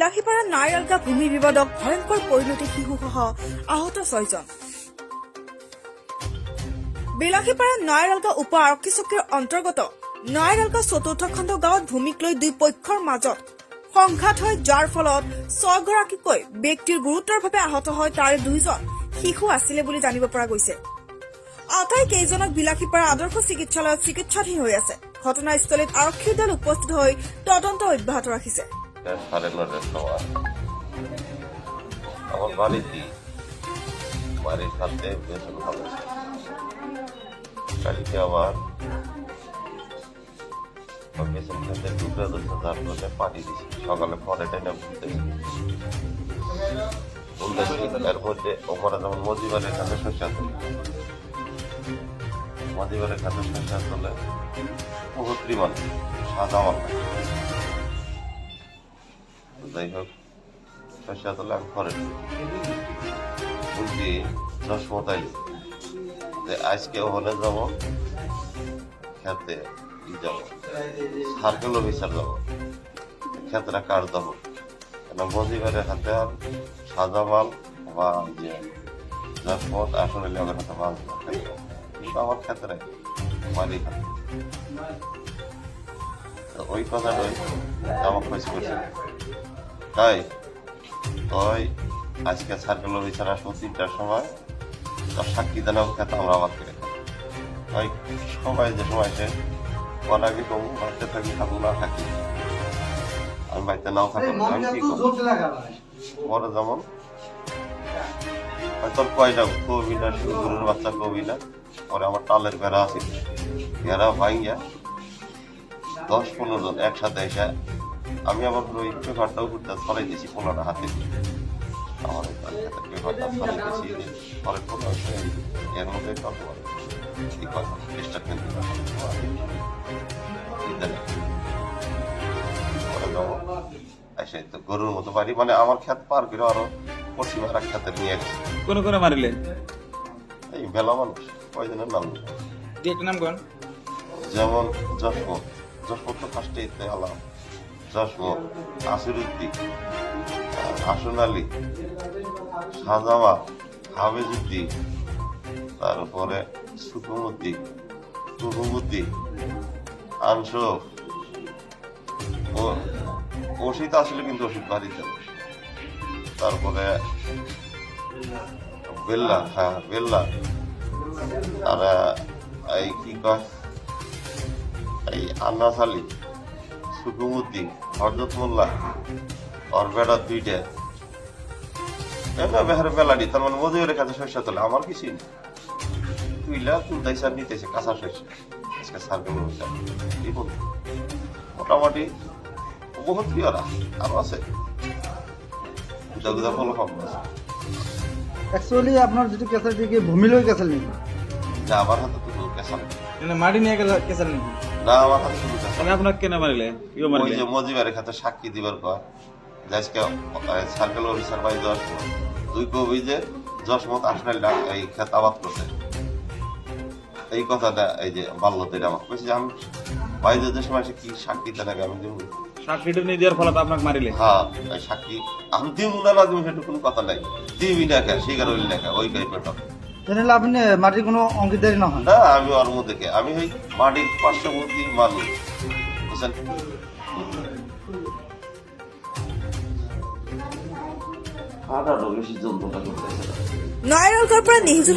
বিলাসীপাৰা নাইৰালগা ভূমি বিবাদক ভয়ংকৰ পৰিণতি শিশুসহ আহত 6 জন। বিলাসীপাৰা নাইৰালগা উপ আৰক্ষী চকীৰ অন্তৰ্গত নাইৰালগা চতুৰ্থ খণ্ড গাঁৱত ভূমিক লৈ দুই পক্ষৰ মাজত সংঘাত হয়, যাৰ ফলত 6 গৰাকীকৈ ব্যক্তিৰ গুৰুতৰভাৱে আহত হয়। তাৰে 2 জন শিশু আছিলে বুলি জানিব পৰা গৈছে। আটাইকেইজনক বিলাসীপাৰা আদৰ্শ চিকিৎসালয়ত চিকিৎসাধীন হৈ আছে। ঘটনাস্থলীত আৰক্ষীৰ দল উপস্থিত হৈ তদন্ত অব্যাহত রাখিছে। আমার বাড়িতে বাড়ির সাথে বেতন ভালো কালকে আবার বেতন খাতে দুটো যার মধ্যে পানি দিছি সকালে পরে টাইনে বলতেছি এর মধ্যে ওপরে যেমন মজিবারের খাতে শস্যা তুলে মজিবারের খাতে শস্যা তুলে বহুত পরিমাণ সাদা আমার যাই হোক শস্যা তুলে আমি ঘরে বুঝি চশমতাই যে আজকে হলে যাবো খেতে যাবো সার্কেল অফিসার যাবো ক্ষেতটা কার যাবো কেন মজিবারের হাতে আর সাদা মাল বা যে চশমত আসলে লেগের হাতে মাল কিন্তু আমার ক্ষেত্রে মারি খাতে ওই কথাটাই আমার খোঁজ করছে তাই ওই আজকে সার্কেল অফিসার আসবো 3টার সময় তার সাক্ষী দানাও খেতে আমরা আবার করে ওই সবাই যে সময় সে আগে কমু বাড়িতে থাকি থাকবো না থাকি আমি বাড়িতে নাও থাকবো আমি কি পরে যেমন তোর কয়টা কবি না গরুর বাচ্চা কবি না পরে আমার টালের বেড়া আছে বেড়া ভাইয়া 10-15 জন একসাথে এসে আমি আবার ওই পেপারটাও করতে ছড়াই দিয়েছি 15টা হাতে আমার পেপারটা ছড়াই দিয়েছি পরে এর মধ্যে গরুর মতো বাড়ি মানে আমার ক্ষেত পার করে আরো পশ্চিম আর ক্ষেতে নিয়ে গেছে কোন কোন মারিলেন এই মেলা মানুষ কয়জনের নাম নাম কোন যেমন যশমত তো ফার্স্টে আলাম যশমত আসিরুদ্দিন হাসন আলী শাহজামা হাফেজউদ্দিন তারপরে সুকুমুদ্দিন আনসফ ওষুধ আসলে কিন্তু ওষুধ বাড়িতে তারপরে বেল্লা আর এই কি কয় এই আন্নাস আলী সুকুমুদ্দিন হরজত মোল্লা ওর বেড়া 2টা বেহারে বেলাডি তার মানে মজুরের কাছে শস্য তোলে আমার কিছুই না তুইলা তুলতাই সার নিতেছে কাঁচা শস্য আজকে সার কেমন মোটামুটি বহুত প্রিয়রা আরো আছে গুজা গুজা ফল কম আছে অ্যাকচুয়ালি আপনার যেটা কেসাল দিকে ভূমি লই কেসাল নেই যা আমার হাতে তো কেসাল মাটি নিয়ে গেল কেসাল নাকি না আমার হাতে শুধু কেসাল আপনার কেন মারিলে ইও মারিলে ওই যে মজিবারের খাতে সাক্ষী দিবার পর আজকে সার্কেল অফিসার ভাই 2 কবি যে যশমত আসনাল এই খেত আবাদ করছে এই কথাটা এই যে বাল্যতে আমার কইছে যে আমি ভাই যে সময় সে কি সাক্ষী দেন আমি দিব সাক্ষীটা নিয়ে দেওয়ার ফলে আপনাকে মারিলে হ্যাঁ সাক্ষী আমি দিব না দিব সেটা কোনো কথা নাই দিবি না কে শিকার হইল না ওই টাইপের জানেন আপনি মাটির কোনো অঙ্গীদারি না হয় না আমি ওর মধ্যে আমি ওই মাটির পার্শ্ববর্তী মানুষ বুঝছেন বেশি যন্ত্রটা করতেছে নাইরালগাঁৱৰ পৰা নিহিজুল